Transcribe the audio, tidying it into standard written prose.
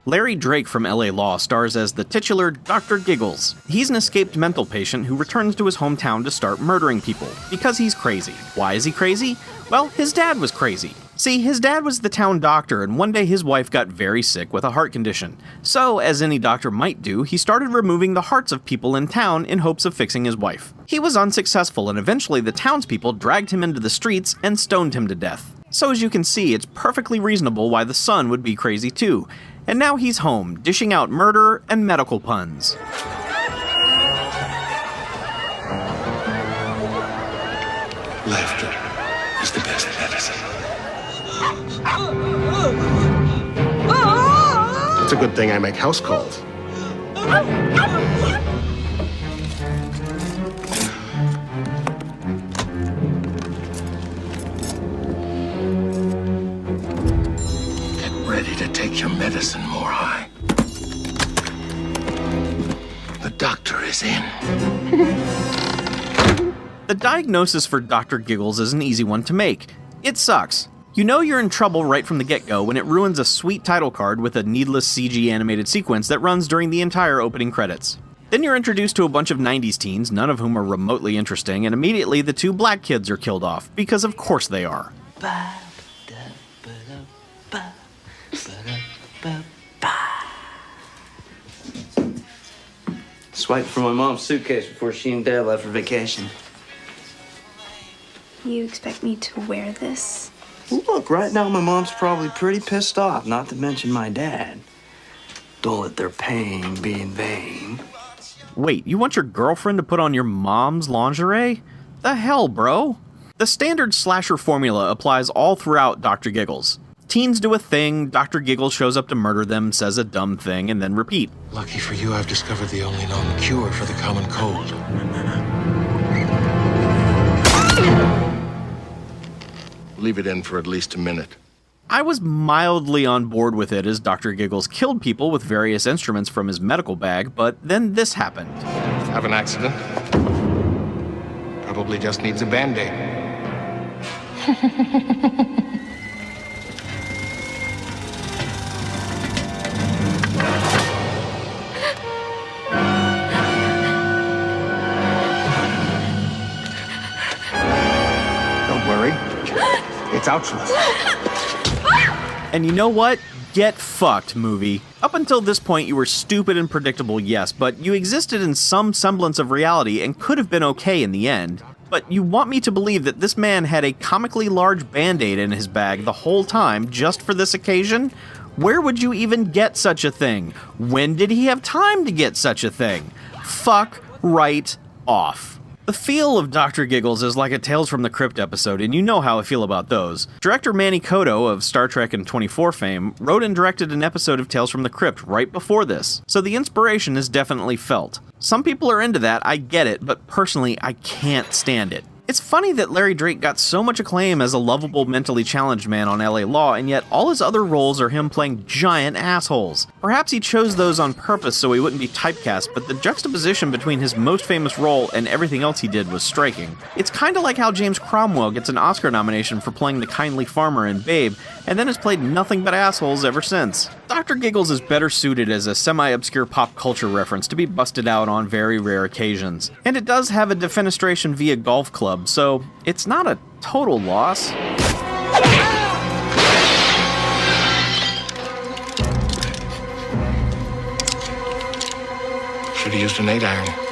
Larry Drake from LA Law stars as the titular Dr. Giggles. He's an escaped mental patient who returns to his hometown to start murdering people, because he's crazy. Why is he crazy? Well, his dad was crazy. See, his dad was the town doctor, and one day his wife got very sick with a heart condition. So, as any doctor might do, he started removing the hearts of people in town in hopes of fixing his wife. He was unsuccessful, and eventually the townspeople dragged him into the streets and stoned him to death. So as you can see, it's perfectly reasonable why the son would be crazy too. And now he's home, dishing out murder and medical puns. Laughter is the best medicine. It's a good thing I make house calls. Ready to take your medicine, Morehigh. The doctor is in. The diagnosis for Dr. Giggles is an easy one to make. It sucks. You know you're in trouble right from the get-go when it ruins a sweet title card with a needless CG animated sequence that runs during the entire opening credits. Then you're introduced to a bunch of 90s teens, none of whom are remotely interesting, and immediately the two black kids are killed off, because of course they are. Swiped for my mom's suitcase before she and Dad left for vacation. You expect me to wear this? Well, look, right now my mom's probably pretty pissed off, not to mention my dad. Don't let their pain be in vain. Wait, you want your girlfriend to put on your mom's lingerie? The hell, bro? The standard slasher formula applies all throughout Dr. Giggles. Teens do a thing, Dr. Giggles shows up to murder them, says a dumb thing, and then repeat. Lucky for you, I've discovered the only known cure for the common cold. Leave it in for at least a minute. I was mildly on board with it as Dr. Giggles killed people with various instruments from his medical bag, but then this happened. Have an accident? Probably just needs a Band-Aid. Don't worry. It's ouchless. And you know what? Get fucked, movie. Up until this point, you were stupid and predictable, yes, but you existed in some semblance of reality and could have been okay in the end. But you want me to believe that this man had a comically large Band-Aid in his bag the whole time just for this occasion? Where would you even get such a thing? When did he have time to get such a thing? Fuck right off. The feel of Dr. Giggles is like a Tales from the Crypt episode, and you know how I feel about those. Director Manny Coto of Star Trek and 24 fame wrote and directed an episode of Tales from the Crypt right before this, so the inspiration is definitely felt. Some people are into that, I get it, but personally, I can't stand it. It's funny that Larry Drake got so much acclaim as a lovable, mentally challenged man on LA Law, and yet all his other roles are him playing giant assholes. Perhaps he chose those on purpose so he wouldn't be typecast, but the juxtaposition between his most famous role and everything else he did was striking. It's kinda like how James Cromwell gets an Oscar nomination for playing the kindly farmer in Babe, and then has played nothing but assholes ever since. Dr. Giggles is better suited as a semi-obscure pop culture reference to be busted out on very rare occasions. And it does have a defenestration via golf club, so it's not a total loss. Should have used an 8-iron.